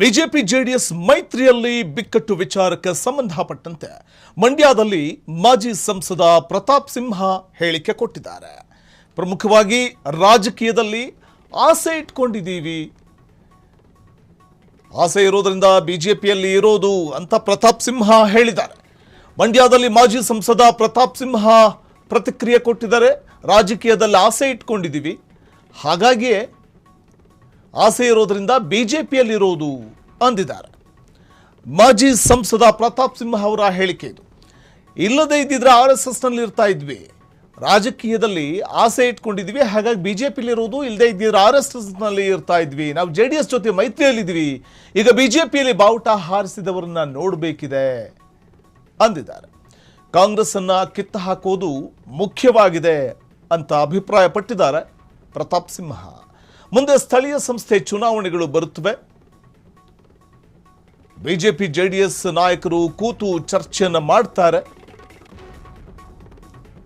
BJP JDS ಮೈತ್ರಿಯಲ್ಲಿ ಬಿಕ್ಕಟ್ಟು ವಿಚಾರಕ್ಕೆ ಸಂಬಂಧಪಟ್ಟಂತೆ ಮಂಡ್ಯದಲ್ಲಿ ಮಾಜಿ ಸಂಸದ ಪ್ರತಾಪ್ ಸಿಂಹ ಹೇಳಿಕೆ ಕೊಟ್ಟಿದ್ದಾರೆ. ಪ್ರಮುಖವಾಗಿ ರಾಜಕೀಯದಲ್ಲಿ ಆಸೆ ಇಟ್ಕೊಂಡಿದ್ದೀವಿ, ಆಸೆ ಇರೋದ್ರಿಂದ ಬಿಜೆಪಿಯಲ್ಲಿ ಇರೋದು ಅಂತ ಪ್ರತಾಪ್ ಸಿಂಹ ಹೇಳಿದ್ದಾರೆ. ಮಂಡ್ಯದಲ್ಲಿ ಮಾಜಿ ಸಂಸದ ಪ್ರತಾಪ್ ಸಿಂಹ ಪ್ರತಿಕ್ರಿಯೆ ಕೊಟ್ಟಿದ್ದಾರೆ. ರಾಜಕೀಯದಲ್ಲಿ ಆಸೆ ಇಟ್ಕೊಂಡಿದ್ದೀವಿ, ಹಾಗಾಗಿಯೇ ಆಸೆ ಇರೋದ್ರಿಂದ ಬಿಜೆಪಿಯಲ್ಲಿ ಇರೋದು ಅಂದಿದ್ದಾರೆ. ಮಾಜಿ ಸಂಸದ ಪ್ರತಾಪ್ ಸಿಂಹ ಅವರ ಹೇಳಿಕೆ ಇದು. ಇಲ್ಲದೇ ಇದ್ದಿದ್ರೆ RSS ನಲ್ಲಿ ಇರ್ತಾ ಇದ್ವಿ, ರಾಜಕೀಯದಲ್ಲಿ ಆಸೆ ಇಟ್ಕೊಂಡಿದ್ವಿ, ಹಾಗಾಗಿ ಬಿಜೆಪಿಯಲ್ಲಿ ಇರೋದು, ಇಲ್ಲದೇ ಇದ್ದಿದ್ರೆ RSS ನಲ್ಲಿ ಇರ್ತಾ ಇದ್ವಿ, ನಾವು JDS ಜೊತೆ ಮೈತ್ರಿಯಲ್ಲಿದ್ವಿ, ಈಗ ಬಿಜೆಪಿಯಲ್ಲಿ ಬಾವುಟ ಹಾರಿಸಿದವರನ್ನ ನೋಡಬೇಕಿದೆ ಅಂದಿದ್ದಾರೆ. ಕಾಂಗ್ರೆಸ್ ಅನ್ನ ಕಿತ್ತು ಹಾಕೋದು ಮುಖ್ಯವಾಗಿದೆ ಅಂತ ಅಭಿಪ್ರಾಯಪಟ್ಟಿದ್ದಾರೆ ಪ್ರತಾಪ್ ಸಿಂಹ. ಮುಂದೆ ಸ್ಥಳೀಯ ಸಂಸ್ಥೆ ಚುನಾವಣೆಗಳು ಬರುತ್ತವೆ. ಬಿಜೆಪಿ JDS ನಾಯಕರು ಕೂತು ಚರ್ಚೆಯನ್ನು ಮಾಡ್ತಾರೆ.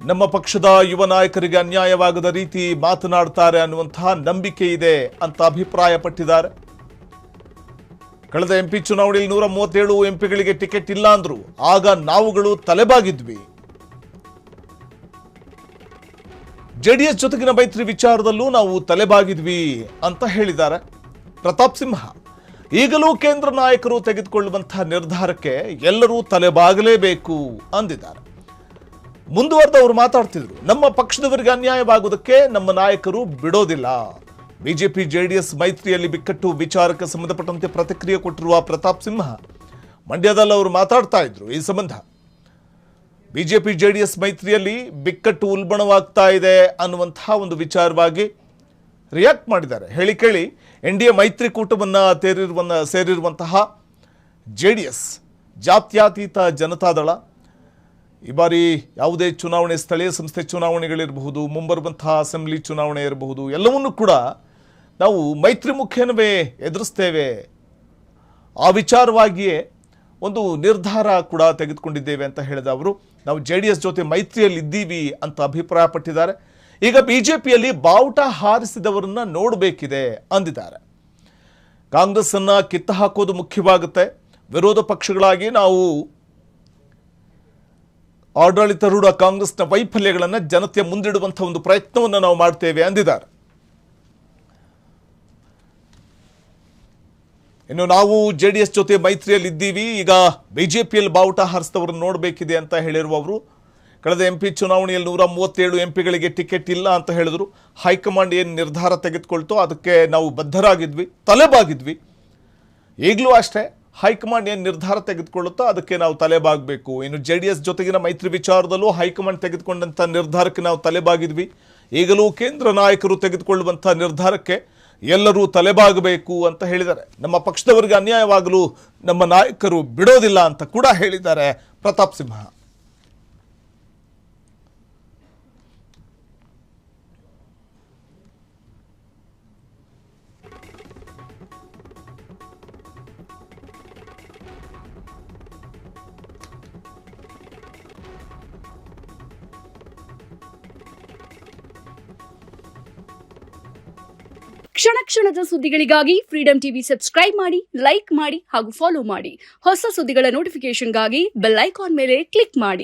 ನಮ್ಮ ಪಕ್ಷದ ಯುವ ನಾಯಕರಿಗೆ ಅನ್ಯಾಯವಾಗದ ರೀತಿ ಮಾತನಾಡ್ತಾರೆ ಅನ್ನುವಂತಹ ನಂಬಿಕೆ ಇದೆ ಅಂತ ಅಭಿಪ್ರಾಯಪಟ್ಟಿದ್ದಾರೆ. ಕಳೆದ MP ಚುನಾವಣೆಯಲ್ಲಿ 137 MPಗಳಿಗೆ ಟಿಕೆಟ್ ಇಲ್ಲ ಅಂದ್ರು, ಆಗ ನಾವುಗಳು ತಲೆಬಾಗಿದ್ವಿ. JDS ಜೊತೆಗಿನ ಮೈತ್ರಿ ವಿಚಾರದಲ್ಲೂ ನಾವು ತಲೆಬಾಗಿದ್ವಿ ಅಂತ ಹೇಳಿದ್ದಾರೆ ಪ್ರತಾಪ್ ಸಿಂಹ. ಈಗಲೂ ಕೇಂದ್ರ ನಾಯಕರು ತೆಗೆದುಕೊಳ್ಳುವಂತಹ ನಿರ್ಧಾರಕ್ಕೆ ಎಲ್ಲರೂ ತಲೆಬಾಗಲೇಬೇಕು ಅಂದಿದ್ದಾರೆ. ಮುಂದುವರೆದು ಅವರು ಮಾತಾಡ್ತಿದ್ರು, ನಮ್ಮ ಪಕ್ಷದವರಿಗೆ ಅನ್ಯಾಯವಾಗುವುದಕ್ಕೆ ನಮ್ಮ ನಾಯಕರು ಬಿಡೋದಿಲ್ಲ. ಬಿಜೆಪಿ JDS ಮೈತ್ರಿಯಲ್ಲಿ ಬಿಕ್ಕಟ್ಟು ವಿಚಾರಕ್ಕೆ ಸಂಬಂಧಪಟ್ಟಂತೆ ಪ್ರತಿಕ್ರಿಯೆ ಕೊಟ್ಟಿರುವ ಪ್ರತಾಪ್ ಸಿಂಹ ಮಂಡ್ಯದಲ್ಲಿ ಅವರು ಮಾತಾಡ್ತಾ ಇದ್ರು. ಈ ಸಂಬಂಧ ಬಿಜೆಪಿ JDS ಮೈತ್ರಿಯಲ್ಲಿ ಬಿಕ್ಕಟ್ಟು ಉಲ್ಬಣವಾಗ್ತಾ ಇದೆ ಅನ್ನುವಂತಹ ಒಂದು ವಿಚಾರವಾಗಿ ರಿಯಾಕ್ಟ್ ಮಾಡಿದ್ದಾರೆ. ಹೇಳಿ ಕೇಳಿ, NDA ಮೈತ್ರಿಕೂಟವನ್ನು ಸೇರಿರುವಂತಹ JDS ಜಾತ್ಯತೀತ ಜನತಾದಳ ಈ ಬಾರಿ ಯಾವುದೇ ಚುನಾವಣೆ, ಸ್ಥಳೀಯ ಸಂಸ್ಥೆ ಚುನಾವಣೆಗಳಿರಬಹುದು, ಮುಂಬರುವಂತಹ ಅಸೆಂಬ್ಲಿ ಚುನಾವಣೆ ಇರಬಹುದು, ಎಲ್ಲವನ್ನೂ ಕೂಡ ನಾವು ಮೈತ್ರಿ ಮುಖೇನವೇ ಎದುರಿಸ್ತೇವೆ. ಆ ವಿಚಾರವಾಗಿಯೇ ಒಂದು ನಿರ್ಧಾರ ಕೂಡ ತೆಗೆದುಕೊಂಡಿದ್ದೇವೆ ಅಂತ ಹೇಳಿದ ಅವರು, ನಾವು JDS ಜೊತೆ ಮೈತ್ರಿಯಲ್ಲಿ ಇದ್ದೀವಿ ಅಂತ ಅಭಿಪ್ರಾಯಪಟ್ಟಿದ್ದಾರೆ. ಈಗ ಬಿಜೆಪಿಯಲ್ಲಿ ಬಾವುಟ ಹಾರಿಸಿದವರನ್ನ ನೋಡಬೇಕಿದೆ ಅಂದಿದ್ದಾರೆ. ಕಾಂಗ್ರೆಸ್ ಅನ್ನ ಕಿತ್ತು ಹಾಕೋದು ಮುಖ್ಯವಾಗುತ್ತೆ. ವಿರೋಧ ಪಕ್ಷಗಳಾಗಿ ನಾವು ಆಡಳಿತಾರೂಢ ಕಾಂಗ್ರೆಸ್ನ ವೈಫಲ್ಯಗಳನ್ನು ಜನತೆಯ ಮುಂದಿಡುವಂತಹ ಒಂದು ಪ್ರಯತ್ನವನ್ನು ನಾವು ಮಾಡ್ತೇವೆ ಅಂದಿದ್ದಾರೆ. ಇನ್ನು ನಾವು JDS ಜೊತೆ ಮೈತ್ರಿಯಲ್ಲಿ ಇದ್ದೀವಿ, ಈಗ ಬಿಜೆಪಿಯಲ್ಲಿ ಬಾವುಟ ಹಾರಿಸಿದವರನ್ನು ನೋಡಬೇಕಿದೆ ಅಂತ ಹೇಳಿರುವವರು, ಕಳೆದ MP ಚುನಾವಣೆಯಲ್ಲಿ 137 MPಗಳಿಗೆ ಟಿಕೆಟ್ ಇಲ್ಲ ಅಂತ ಹೇಳಿದ್ರು. ಹೈಕಮಾಂಡ್ ಏನು ನಿರ್ಧಾರ ತೆಗೆದುಕೊಳ್ತೋ ಅದಕ್ಕೆ ನಾವು ಬದ್ಧರಾಗಿದ್ವಿ, ತಲೆಬಾಗಿದ್ವಿ. ಈಗಲೂ ಅಷ್ಟೇ, ಹೈಕಮಾಂಡ್ ಏನು ನಿರ್ಧಾರ ತೆಗೆದುಕೊಳ್ಳುತ್ತೋ ಅದಕ್ಕೆ ನಾವು ತಲೆಬಾಗಬೇಕು. ಇನ್ನು JDS ಜೊತೆಗಿನ ಮೈತ್ರಿ ವಿಚಾರದಲ್ಲೂ ಹೈಕಮಾಂಡ್ ತೆಗೆದುಕೊಂಡಂಥ ನಿರ್ಧಾರಕ್ಕೆ ನಾವು ತಲೆಬಾಗಿದ್ವಿ. ಈಗಲೂ ಕೇಂದ್ರ ನಾಯಕರು ತೆಗೆದುಕೊಳ್ಳುವಂಥ ನಿರ್ಧಾರಕ್ಕೆ ಎಲ್ಲರೂ ತಲೆಬಾಗಬೇಕು ಅಂತ ಹೇಳಿದ್ದಾರೆ. ನಮ್ಮ ಪಕ್ಷದವರಿಗೆ ಅನ್ಯಾಯವಾಗಲು ನಮ್ಮ ನಾಯಕರು ಬಿಡೋದಿಲ್ಲ ಅಂತ ಕೂಡ ಹೇಳಿದ್ದಾರೆ ಪ್ರತಾಪ್ ಸಿಂಹ. ಕ್ಷಣ ಕ್ಷಣದ ಸುದ್ದಿಗಳಿಗಾಗಿ ಫ್ರೀಡಂ ಟಿವಿ ಸಬ್ಸ್ಕ್ರೈಬ್ ಮಾಡಿ, ಲೈಕ್ ಮಾಡಿ ಹಾಗೂ ಫಾಲೋ ಮಾಡಿ. ಹೊಸ ಸುದ್ದಿಗಳ ನೋಟಿಫಿಕೇಶನ್ಗಾಗಿ ಬೆಲ್ ಐಕಾನ್ ಮೇಲೆ ಕ್ಲಿಕ್ ಮಾಡಿ.